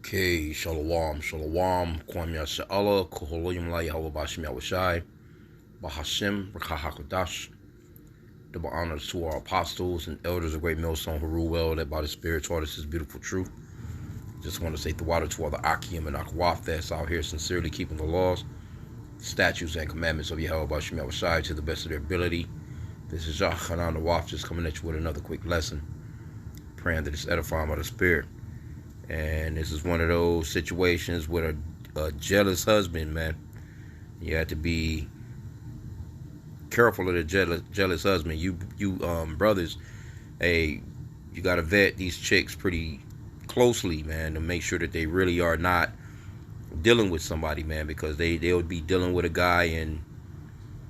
Okay, Shalom, Shalom, Kwam Yasha'Allah, Koholoyim La Yahweh Bashim Yahushai, Bahashim, Rakahakodash. Double honors to our apostles and elders of Great Millstone who rule well, led by the Spirit, taught us this beautiful truth. Just want to say the water to all the H.I.M and Akwaf that's out here sincerely keeping the laws, statutes, and commandments of Yahweh Bashim Yahushai to the best of their ability. This is Yachanan the Waf just coming at you with another quick lesson, praying that it's edifying by the Spirit. And this is one of those situations with a jealous husband, man. You have to be careful of the jealous husband. You brothers, hey, you gotta vet these chicks pretty closely, man, to make sure that they really are not dealing with somebody, man, because they'll be dealing with a guy and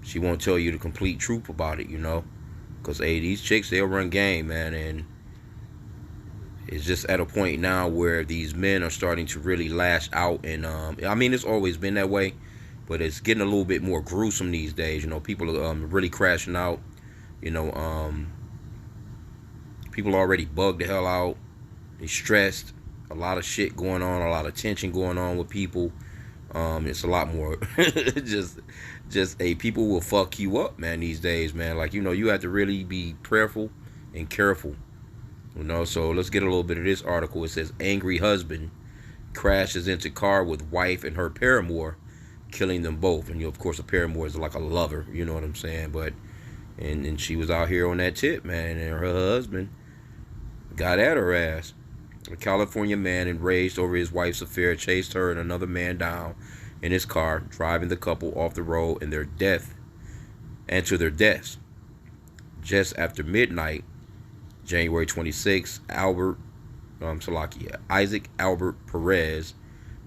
she won't tell you the complete truth about it, you know. Because hey, these chicks, they'll run game, man, and it's just at a point now where these men are starting to really lash out. And I mean, it's always been that way, but it's getting a little bit more gruesome these days. You know, people are really crashing out. You know, people already bugged the hell out. They're stressed. A lot of shit going on. A lot of tension going on with people. It's a lot more just people will fuck you up, man, these days, man. Like, you know, you have to really be prayerful and careful. You know, so let's get a little bit of this article. It says, angry husband crashes into car with wife and her paramour, killing them both. And, you know, of course, a paramour is like a lover, you know what I'm saying? But, and she was out here on that tip, man, and her husband got at her ass. A California man, enraged over his wife's affair, chased her and another man down in his car, driving the couple off the road to their deaths. Just after midnight, January 26, Isaac Albert Perez,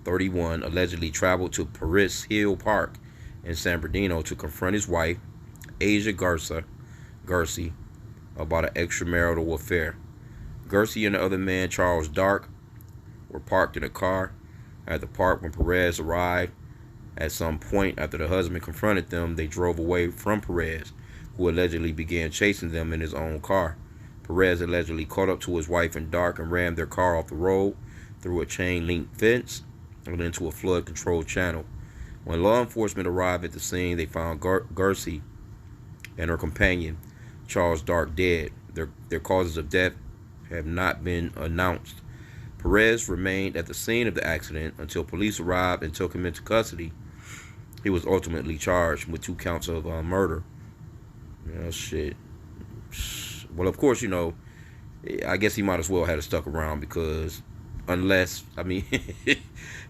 31, allegedly traveled to Perris Hill Park in San Bernardino to confront his wife, Asia Guercy, about an extramarital affair. Guercy and the other man, Charles Dark, were parked in a car at the park when Perez arrived. At some point after the husband confronted them, they drove away from Perez, who allegedly began chasing them in his own car. Perez allegedly caught up to his wife in Dark and rammed their car off the road through a chain-link fence and into a flood-controlled channel. When law enforcement arrived at the scene, they found Guercy and her companion, Charles Dark, dead. Their causes of death have not been announced. Perez remained at the scene of the accident until police arrived and took him into custody. He was ultimately charged with 2 counts of murder. You know, shit. Well, of course, you know, I guess he might as well have stuck around because unless, I mean,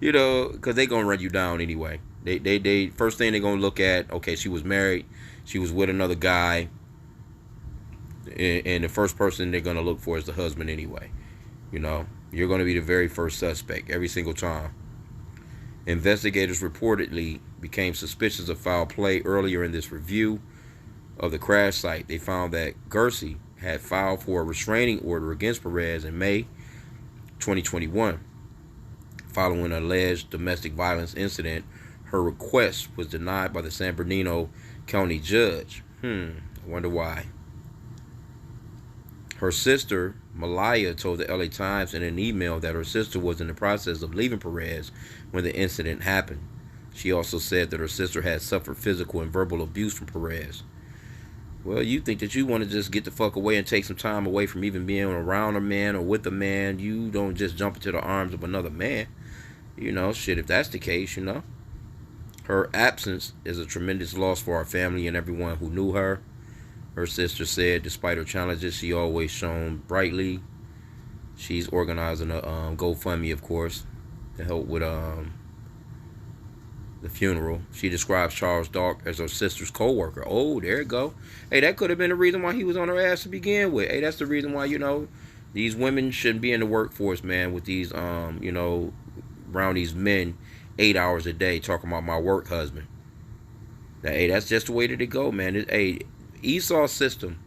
you know, because they're going to run you down anyway. They first thing they're going to look at, okay, she was married, she was with another guy, and the first person they're going to look for is the husband anyway. You know, you're going to be the very first suspect every single time. Investigators reportedly became suspicious of foul play earlier in this review of the crash site. They found that Guercy had filed for a restraining order against Perez in May 2021. Following an alleged domestic violence incident, her request was denied by the San Bernardino County judge. I wonder why. Her sister, Malaya, told the LA Times in an email that her sister was in the process of leaving Perez when the incident happened. She also said that her sister had suffered physical and verbal abuse from Perez. Well, you think that you want to just get the fuck away and take some time away from even being around a man or with a man. You don't just jump into the arms of another man. You know, shit, if that's the case, you know. Her absence is a tremendous loss for our family and everyone who knew her. Her sister said despite her challenges, she always shone brightly. She's organizing a GoFundMe, of course, to help with the funeral. She describes Charles Dark as her sister's co-worker. Oh, there you go. Hey, that could have been the reason why he was on her ass to begin with. Hey, that's the reason why, you know, these women shouldn't be in the workforce, man, with these, you know, around these men 8 hours a day talking about my work husband. Now, hey, that's just the way that it go, man. Hey, Esau's system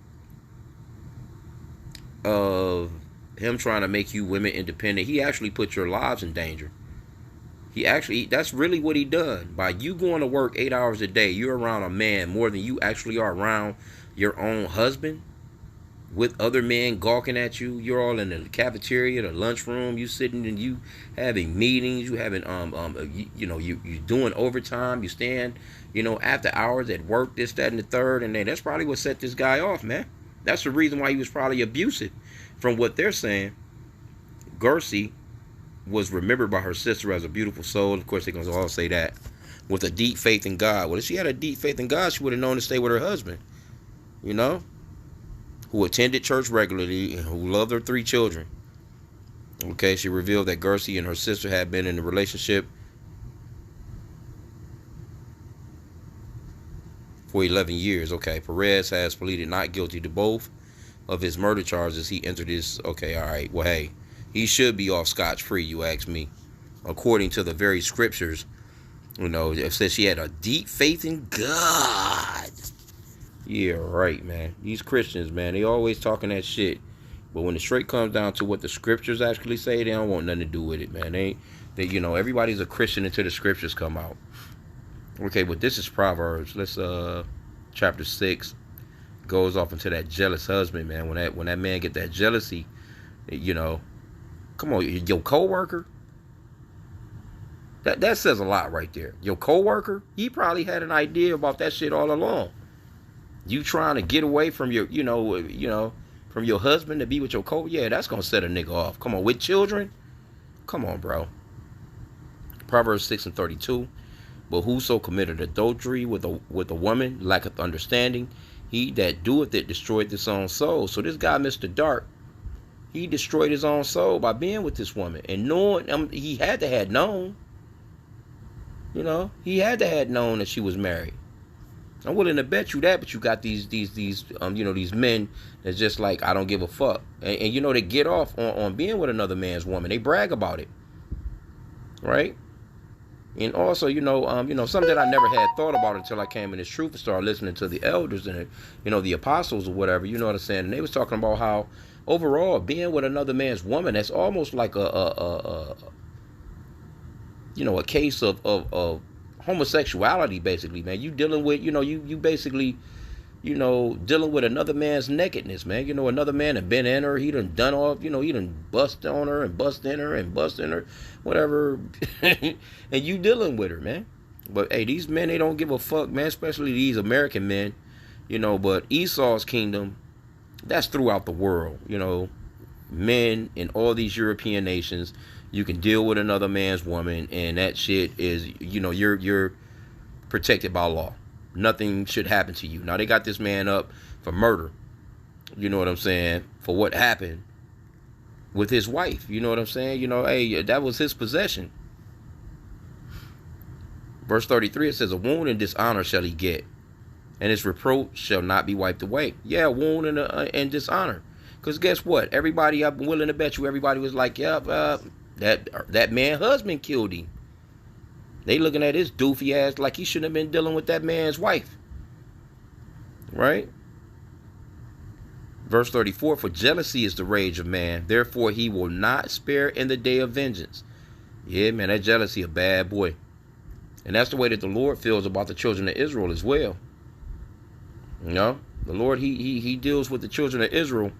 of him trying to make you women independent, he actually put your lives in danger. That's really what he done. By you going to work 8 hours a day, you're around a man more than you actually are around your own husband. with other men gawking at you. You're all in the cafeteria, the lunchroom. You sitting and you having meetings. You having you doing overtime. You stand after hours at work. This, that, and the third. And then that's probably what set this guy off, man. That's the reason why he was probably abusive. From what they're saying, Guercy was remembered by her sister as a beautiful soul. Of course, they're gonna all say that, with a deep faith in God. Well, if she had a deep faith in God, she would have known to stay with her husband. Who attended church regularly and who loved her 3 children. Okay, she revealed that Guercy and her sister had been in a relationship for 11 years. Okay, Perez has pleaded not guilty to both of his murder charges. He entered his... Okay, all right. Well, hey, he should be off scotch-free, you ask me. According to the very scriptures, it says she had a deep faith in God. Yeah, right, man. These Christians, man, they always talking that shit. But when it straight comes down to what the scriptures actually say, they don't want nothing to do with it, man. They everybody's a Christian until the scriptures come out. Okay, but this is Proverbs. Let's chapter 6 goes off into that jealous husband, man. When that man get that jealousy, come on, your coworker. That says a lot right there. Your coworker, he probably had an idea about that shit all along. You trying to get away from your, from your husband to be with your coworker? Yeah, that's gonna set a nigga off. Come on, with children? Come on, bro. Proverbs 6:32. But whoso committed adultery with a woman lacketh understanding. He that doeth it destroyeth his own soul. So this guy, Mr. Dark, he destroyed his own soul by being with this woman. And knowing, he had to have known. He had to have known that she was married. I'm willing to bet you that, but you got these men that's just like, I don't give a fuck. And they get off on being with another man's woman. They brag about it. Right? And also, something that I never had thought about until I came in this truth and started listening to the elders and, the apostles or whatever, you know what I'm saying? And they was talking about how overall being with another man's woman, that's almost like a case of homosexuality, basically, man. You dealing with, you basically, dealing with another man's nakedness, man. Another man that been in her, he done off, he done bust on her and bust in her and bust in her, whatever. And you dealing with her, man. But hey, these men, they don't give a fuck, man, especially these American men, but Esau's kingdom, that's throughout the world, men in all these European nations. You can deal with another man's woman, and that shit is, you're protected by law. Nothing should happen to you. Now, they got this man up for murder. You know what I'm saying? For what happened with his wife. You know what I'm saying? Hey, that was his possession. Verse 33, it says, a wound and dishonor shall he get, and his reproach shall not be wiped away. Yeah, wound and dishonor. Because guess what? Everybody, I'm willing to bet you, everybody was like, yeah, that man husband killed him. They looking at his doofy ass like he shouldn't have been dealing with that man's wife. Right? Verse 34, for jealousy is the rage of man, therefore he will not spare in the day of vengeance. Yeah, man, that jealousy a bad boy. And that's the way that the Lord feels about the children of Israel as well. The Lord, he deals with the children of Israel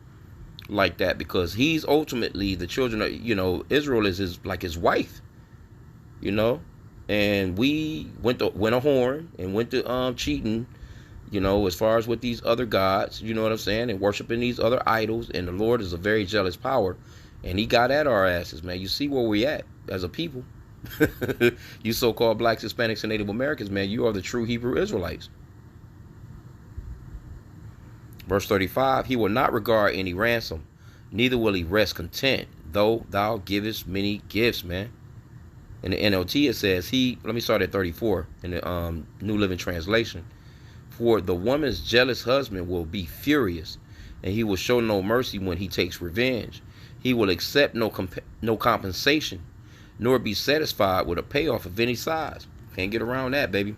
like that, because he's ultimately the children of, Israel is his wife, and we went a whoring and went to cheating, as far as with these other gods, you know what I'm saying, and worshiping these other idols. And the Lord is a very jealous power, and he got at our asses, man. You see where we at as a people. You so-called blacks, Hispanics, and Native Americans, man, you are the true Hebrew Israelites. Verse 35, he will not regard any ransom, neither will he rest content, though thou givest many gifts, man. In the NLT, it says, let me start at 34 in the New Living Translation. For the woman's jealous husband will be furious, and he will show no mercy when he takes revenge. He will accept no compensation, nor be satisfied with a payoff of any size. Can't get around that, baby.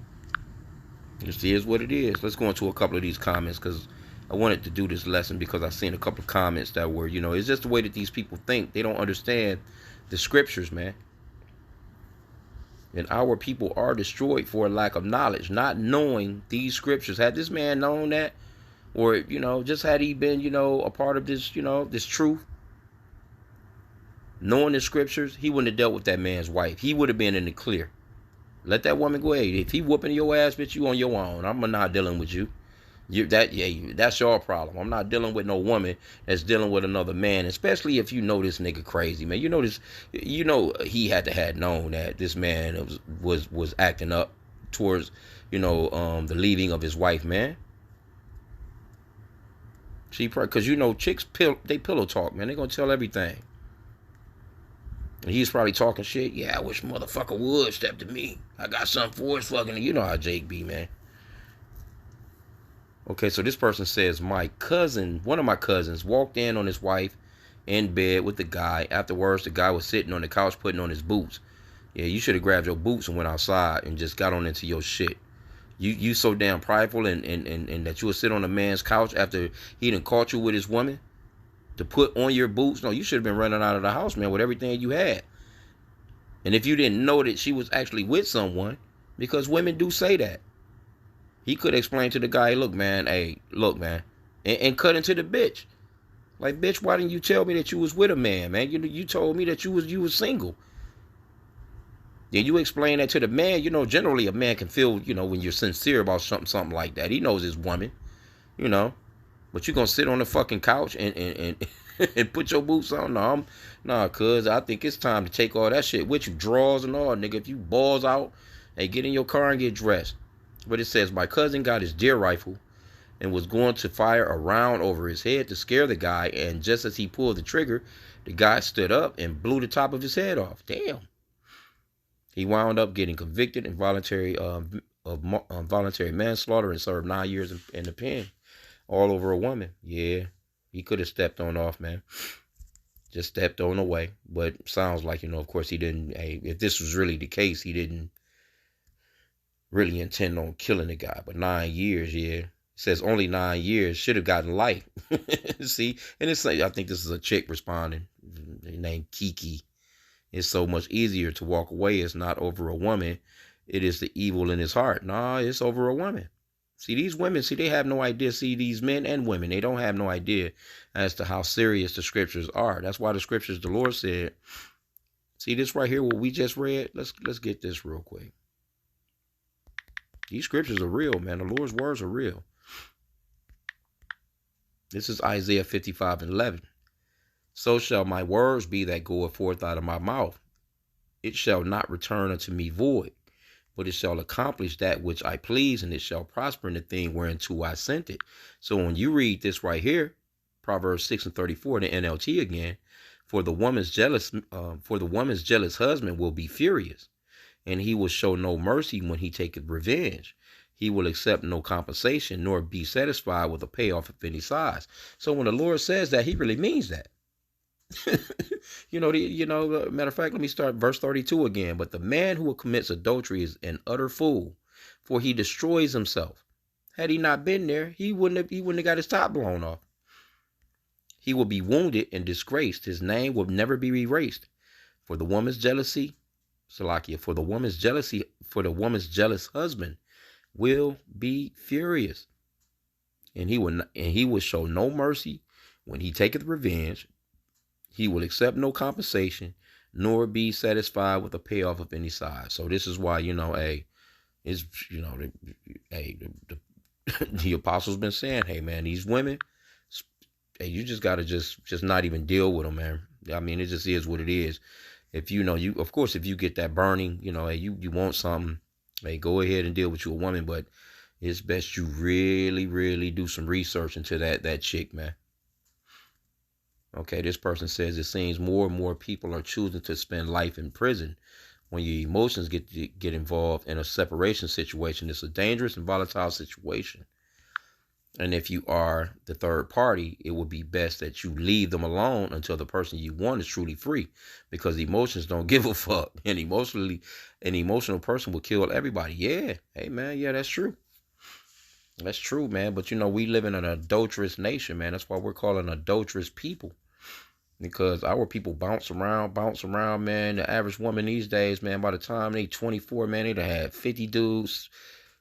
This is what it is. Let's go into a couple of these comments, because I wanted to do this lesson because I've seen a couple of comments that were, it's just the way that these people think. They don't understand the scriptures, man. And our people are destroyed for a lack of knowledge, not knowing these scriptures. Had this man known that, Or, you know, just had he been, you know, a part of this, you know, this truth, knowing the scriptures, he wouldn't have dealt with that man's wife. He would have been in the clear. Let that woman go ahead. If he whooping your ass, bitch, you on your own. I'm not dealing with you. That's your problem. I'm not dealing with no woman that's dealing with another man, especially if you know this nigga crazy, man. You know he had to have known that this man was acting up towards, you know, the leaving of his wife, man. Because you know chicks they pillow talk, man. They gonna tell everything. And he's probably talking shit. Yeah, I wish motherfucker would step to me. I got something for his fucking. You know how Jake be, man. Okay, so this person says, one of my cousins, walked in on his wife in bed with the guy. Afterwards, the guy was sitting on the couch putting on his boots. Yeah, you should have grabbed your boots and went outside and just got on into your shit. You so damn prideful and that you would sit on a man's couch after he done caught you with his woman to put on your boots. No, you should have been running out of the house, man, with everything you had. And if you didn't know that she was actually with someone, because women do say that. He could explain to the guy, look, man, and cut into the bitch. Like, bitch, why didn't you tell me that you was with a man, man? You told me that you was single. Then you explain that to the man. You know, generally a man can feel, you know, when you're sincere about something like that. He knows his woman, you know. But you gonna sit on the fucking couch and and put your boots on? Nah, cuz I think it's time to take all that shit with you, drawers and all, nigga. If you balls out, hey, get in your car and get dressed. But it says, my cousin got his deer rifle and was going to fire a round over his head to scare the guy. And just as he pulled the trigger, the guy stood up and blew the top of his head off. Damn. He wound up getting convicted of voluntary manslaughter and served 9 years in the pen, all over a woman. Yeah, he could have stepped on off, man. Just stepped on away. But sounds like, you know, of course he didn't. Hey, if this was really the case, he didn't really intend on killing the guy. But 9 years, yeah. It says only 9 years. Should have gotten life. See? And it's like, I think this is a chick responding. Named Kiki. It's so much easier to walk away. It's not over a woman. It is the evil in his heart. Nah, it's over a woman. See, these women, they have no idea. See, these men and women, they don't have no idea as to how serious the scriptures are. That's why the scriptures, the Lord said, see this right here, what we just read? Let's get this real quick. These scriptures are real, man. The Lord's words are real. This is Isaiah 55:11. So shall my words be that goeth forth out of my mouth. It shall not return unto me void, but it shall accomplish that which I please, and it shall prosper in the thing whereunto I sent it. So when you read this right here, Proverbs 6:34, the NLT again, for the woman's jealous husband will be furious, and he will show no mercy when he taketh revenge. He will accept no compensation, nor be satisfied with a payoff of any size. So when the Lord says that, he really means that. Matter of fact, let me start verse 32 again. But the man who commits adultery is an utter fool, for he destroys himself. Had he not been there, he wouldn't have got his top blown off. He will be wounded and disgraced. His name will never be erased. For the woman's jealousy, for the woman's jealous husband will be furious, and he will show no mercy when he taketh revenge. He will accept no compensation, nor be satisfied with a payoff of any size. So this is why, the apostles been saying, hey man, these women, hey, you just gotta just not even deal with them, man. I mean, it just is what it is. If of course, if you get that burning, hey, you want something, hey, go ahead and deal with your woman, but it's best you really, really do some research into that chick, man. Okay, this person says it seems more and more people are choosing to spend life in prison. When your emotions get involved in a separation situation, it's a dangerous and volatile situation. And if you are the third party, it would be best that you leave them alone until the person you want is truly free, because emotions don't give a fuck. And an emotional person will kill everybody. Yeah, hey man, yeah, that's true. That's true, man. But we live in an adulterous nation, man. That's why we're called an adulterous people. Because our people bounce around, man. The average woman these days, man, by the time they 24, man, they done had 50 dudes,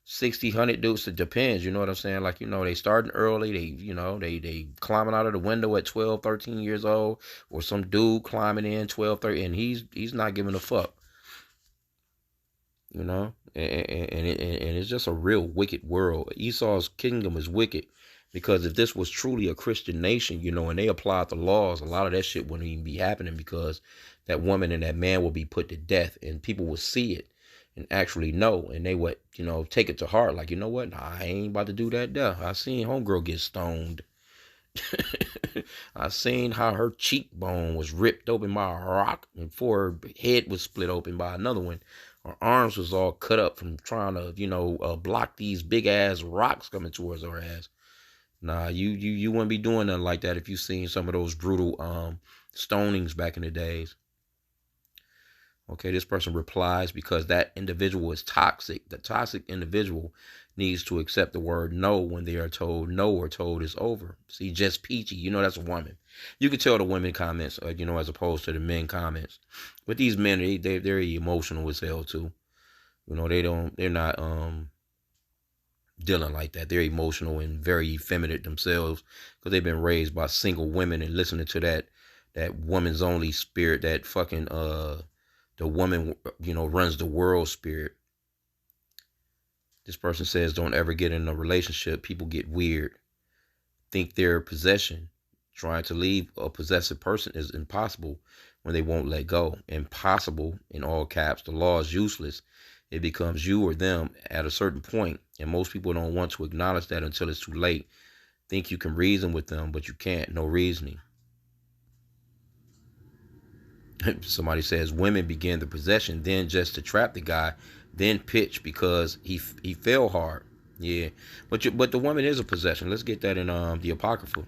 60, 100 dudes. It depends, you know what I'm saying? Like, they starting early. They climbing out of the window at 12, 13 years old, or some dude climbing in 12, 13, and he's not giving a fuck, and it's just a real wicked world. Esau's kingdom is wicked, because if this was truly a Christian nation, and they applied the laws, a lot of that shit wouldn't even be happening, because that woman and that man would be put to death, and people would see it and actually know, and they would, take it to heart. Like, you know what? Nah, I ain't about to do that there. I seen homegirl get stoned. I seen how her cheekbone was ripped open by a rock before her head was split open by another one. Her arms was all cut up from trying to, block these big ass rocks coming towards her ass. Nah, you wouldn't be doing nothing like that if you seen some of those brutal stonings back in the days. Okay, this person replies, because that individual is toxic. The toxic individual needs to accept the word no when they are told no, or told it's over. See, just peachy, that's a woman. You can tell the women comments, as opposed to the men comments. But these men, they're very emotional as hell too. They're not dealing like that. They're emotional and very effeminate themselves, because they've been raised by single women and listening to that woman's only spirit, that fucking the woman, runs the world spirit. This person says, don't ever get in a relationship. People get weird. Think they're possession. Trying to leave a possessive person is impossible when they won't let go. Impossible, in all caps. The law is useless. It becomes you or them at a certain point, and most people don't want to acknowledge that until it's too late. Think you can reason with them, but you can't. No reasoning. Somebody says women begin the possession, then just to trap the guy, then pitch because he fell hard. Yeah, but the woman is a possession. Let's get that in the Apocrypha.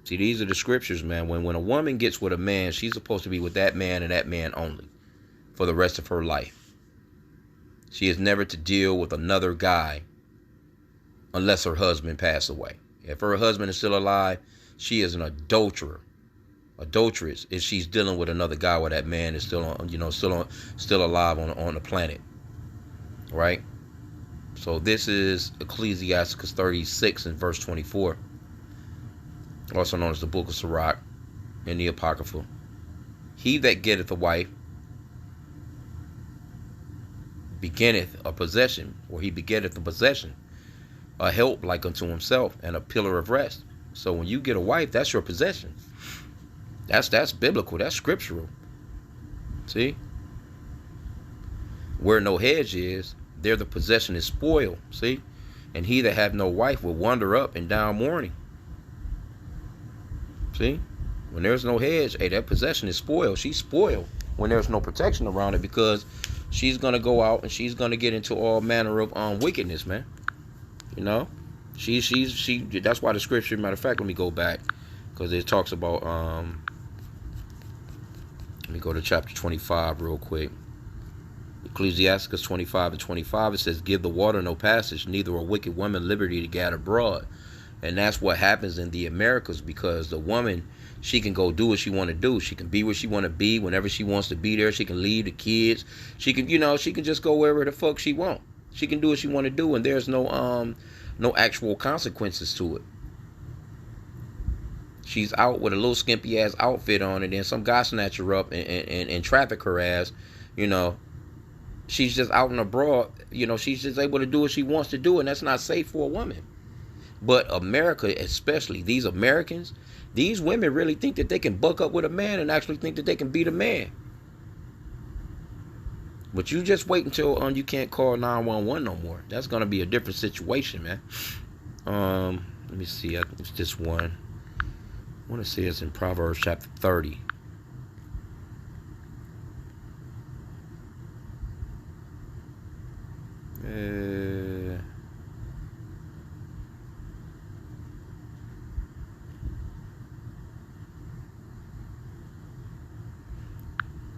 See, these are the scriptures, man. When a woman gets with a man, she's supposed to be with that man and that man only for the rest of her life. She is never to deal with another guy unless her husband passed away. If her husband is still alive, she is an adulterer. Adulteress if she's dealing with another guy while that man is still alive on the planet, right? So this is Ecclesiasticus 36 and verse 24, also known as the Book of Sirach in the Apocrypha. He that getteth a wife beginneth a possession, or he begetteth a possession, a help like unto himself, and a pillar of rest. So when you get a wife, that's your possession. That's biblical. That's scriptural. See? Where no hedge is, there the possession is spoiled. See? And he that hath no wife will wander up and down mourning. See? When there's no hedge, hey, that possession is spoiled. She's spoiled when there's no protection around it, because she's going to go out and she's going to get into all manner of wickedness, man. She that's why the scripture, matter of fact, let me go back, because it talks about let me go to chapter 25 real quick. Ecclesiasticus 25 and 25, it says, give the water no passage, neither a wicked woman liberty to gad abroad. And that's what happens in the Americas, because the woman, she can go do what she want to do. She can be where she want to be whenever she wants to be there. She can leave the kids. She can, she can just go wherever the fuck she want. She can do what she want to do, and there's no actual consequences to it. She's out with a little skimpy ass outfit on, and then some guy snatch her up and traffic her ass. She's just out and abroad. She's just able to do what she wants to do, and that's not safe for a woman. But America, especially these Americans, these women really think that they can buck up with a man and actually think that they can beat a man. But you just wait until you can't call 911 no more. That's gonna be a different situation, man. Let me see. It's this one. I want to say it's in Proverbs chapter 30.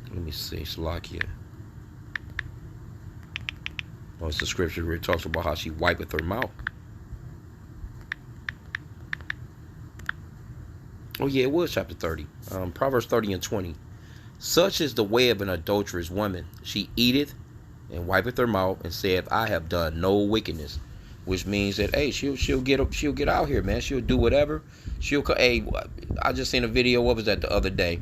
Let me see. Salakia. Oh, it's the scripture where it talks about how she wipeth her mouth. Oh, yeah, it was chapter 30. Proverbs 30 and 20. Such is the way of an adulterous woman. She eateth and wipeth her mouth, and saith, I have done no wickedness. Which means that, hey, she'll get out here, man. She'll do whatever. Hey, I just seen a video. What was that the other day?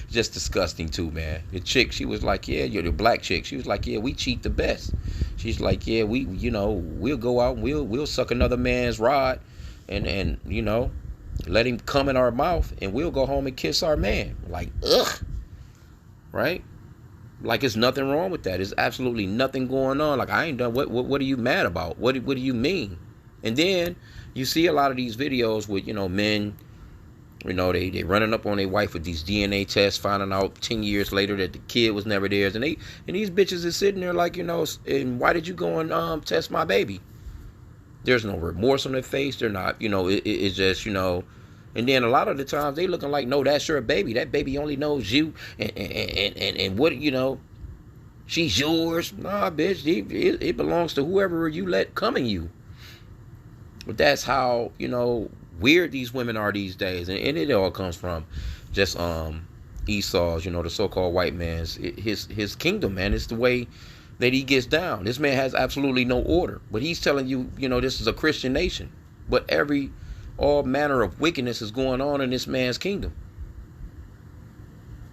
Just disgusting too, man. The chick, she was like, yeah, you're the black chick. She was like, yeah, we cheat the best. She's like, yeah, we'll go out and we'll suck another man's rod, and let him come in our mouth, and we'll go home and kiss our man. Like, ugh, right? Like, it's nothing wrong with that. There's absolutely nothing going on. Like, I ain't done. What are you mad about? What do you mean? And then you see a lot of these videos with men. They running up on their wife with these DNA tests, finding out 10 years later that the kid was never theirs, and these bitches is sitting there like, and why did you go and test my baby? There's no remorse on their face. They're not, it's just, and then a lot of the times they looking like, no, that's your baby. That baby only knows you, and what, she's yours. Nah, bitch, it belongs to whoever you let come in you. But that's how, weird these women are these days, and it all comes from just Esau's, the so-called white man's his kingdom, man. It's the way that he gets down. This man has absolutely no order, but he's telling you, this is a Christian nation, but all manner of wickedness is going on in this man's kingdom,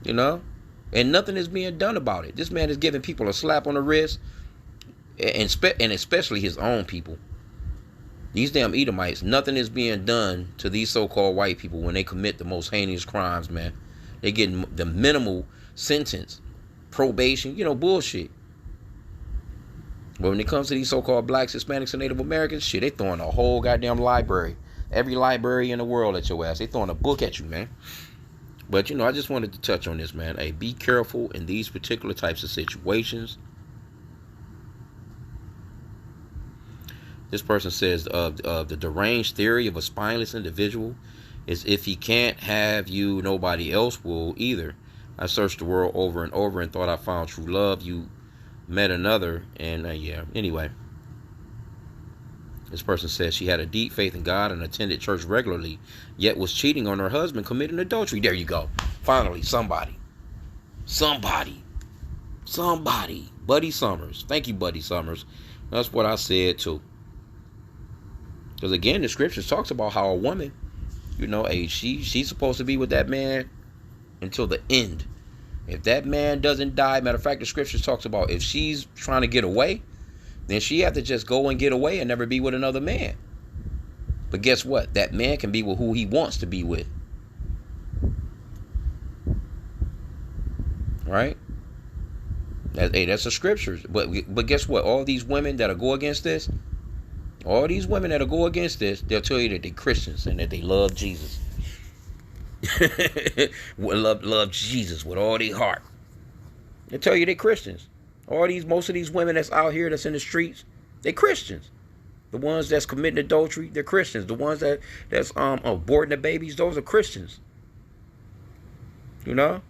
and nothing is being done about it. This man is giving people a slap on the wrist, and especially his own people. These damn Edomites, nothing is being done to these so-called white people when they commit the most heinous crimes, man. They get the minimal sentence, probation, bullshit. But when it comes to these so-called blacks, Hispanics, and Native Americans, shit, they throwing a whole goddamn library. Every library in the world at your ass. They throwing a book at you, man. But, I just wanted to touch on this, man. Hey, be careful in these particular types of situations. This person says the deranged theory of a spineless individual is if he can't have you, nobody else will either. I searched the world over and over and thought I found true love. You met another, and yeah. Anyway, this person says she had a deep faith in God and attended church regularly, yet was cheating on her husband, committing adultery. There you go. Finally, somebody. Buddy Summers. Thank you, Buddy Summers. That's what I said too. Because again, the scriptures talks about how a woman, she's supposed to be with that man until the end. If that man doesn't die, matter of fact, the scriptures talks about if she's trying to get away, then she have to just go and get away and never be with another man. But guess what? That man can be with who he wants to be with. Right? That's the scriptures. But guess what? All these women that'll go against this, they'll tell you that they're Christians and that they love Jesus. love Jesus with all their heart. They tell you they're Christians. Most of these women that's out here that's in the streets, they're Christians. The ones that's committing adultery, they're Christians. The ones that's aborting the babies, those are Christians. Oh,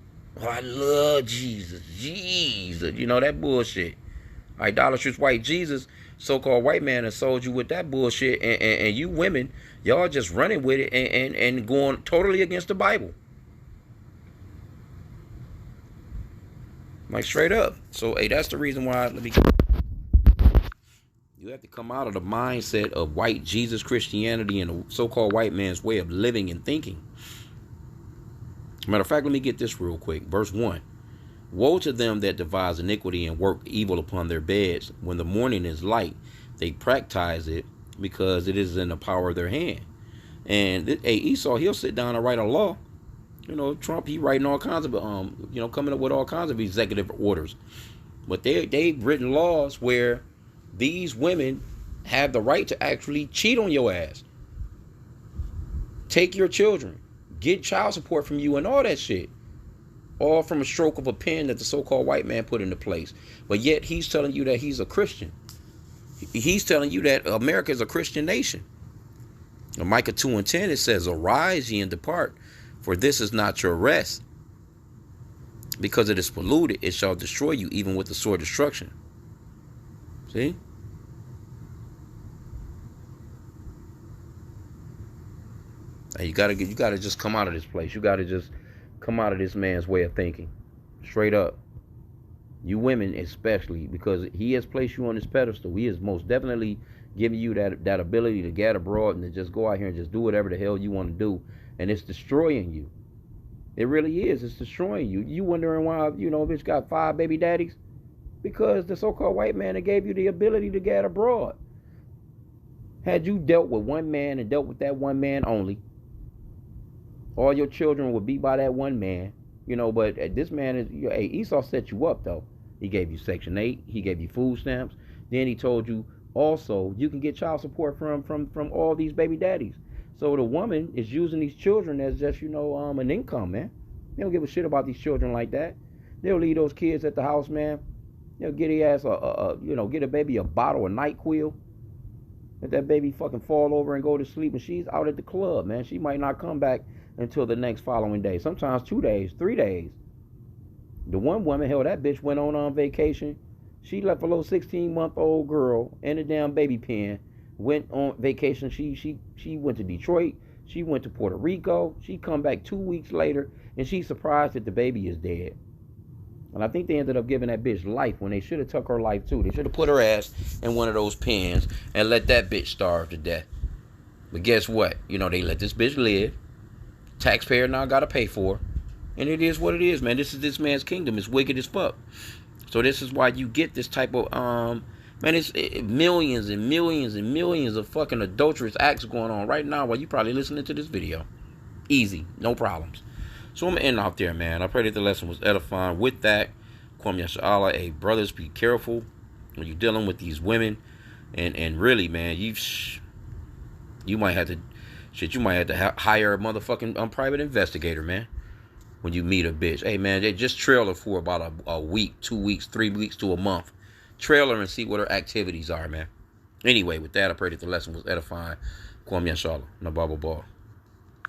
I love Jesus. That bullshit. Idolatrous white Jesus, so-called white man has sold you with that bullshit, and you women, y'all just running with it and going totally against the Bible. Like, straight up. So, hey, that's the reason why, you have to come out of the mindset of white Jesus Christianity and the so-called white man's way of living and thinking. Matter of fact, let me get this real quick. Verse 1. Woe to them that devise iniquity and work evil upon their beds. When the morning is light, they practice it because it is in the power of their hand. And Esau, he'll sit down and write a law. Trump, he writing all kinds of, coming up with all kinds of executive orders. But they've written laws where these women have the right to actually cheat on your ass. Take your children. Get child support from you and all that shit. All from a stroke of a pen that the so-called white man put into place. But yet he's telling you that he's a Christian. He's telling you that America is a Christian nation. In Micah 2:10, it says, Arise ye and depart, for this is not your rest. Because it is polluted, it shall destroy you, even with the sword destruction. See? And you gotta just come out of this place. You gotta just come out of this man's way of thinking. Straight up. You women especially, because he has placed you on this pedestal. He is most definitely giving you that ability to get abroad and to just go out here and just do whatever the hell you want to do. And it's destroying you. It really is. It's destroying you. You wondering why, bitch got 5 baby daddies? Because the so-called white man that gave you the ability to get abroad. Had you dealt with one man and dealt with that one man only, all your children would be by that one man. But this man is, hey, Esau set you up, though. He gave you Section 8. He gave you food stamps. Then he told you also you can get child support from all these baby daddies. So the woman is using these children as just, an income, man. They don't give a shit about these children like that. They'll leave those kids at the house, man. They'll get his ass get a baby a bottle of NyQuil. Let that baby fucking fall over and go to sleep, and she's out at the club, man. She might not come back until the next following day. Sometimes 2 days, 3 days. The one woman, hell, that bitch went on vacation. She left a little 16-month-old girl in a damn baby pen. Went on vacation. She went to Detroit. She went to Puerto Rico. She come back 2 weeks later, and she's surprised that the baby is dead. And I think they ended up giving that bitch life when they should have took her life too. They should have put her ass in one of those pens and let that bitch starve to death. But guess what? They let this bitch live. Taxpayer now got to pay for her. And it is what it is, man. This is this man's kingdom. It's wicked as fuck. So this is why you get this type of man, it's millions and millions and millions of fucking adulterous acts going on right now while you probably listening to this video. Easy, no problems. So I'm going to end out there, man. I pray that the lesson was edifying. With that, Kwam Yasha'Allah, hey, brothers, be careful when you're dealing with these women. And really, man, you might have to hire a motherfucking private investigator, man, when you meet a bitch. Hey, man, they just trail her for about a week, 2 weeks, 3 weeks to a month. Trail her and see what her activities are, man. Anyway, with that, I pray that the lesson was edifying. Kwam Yasha'Allah. Nababa Ball.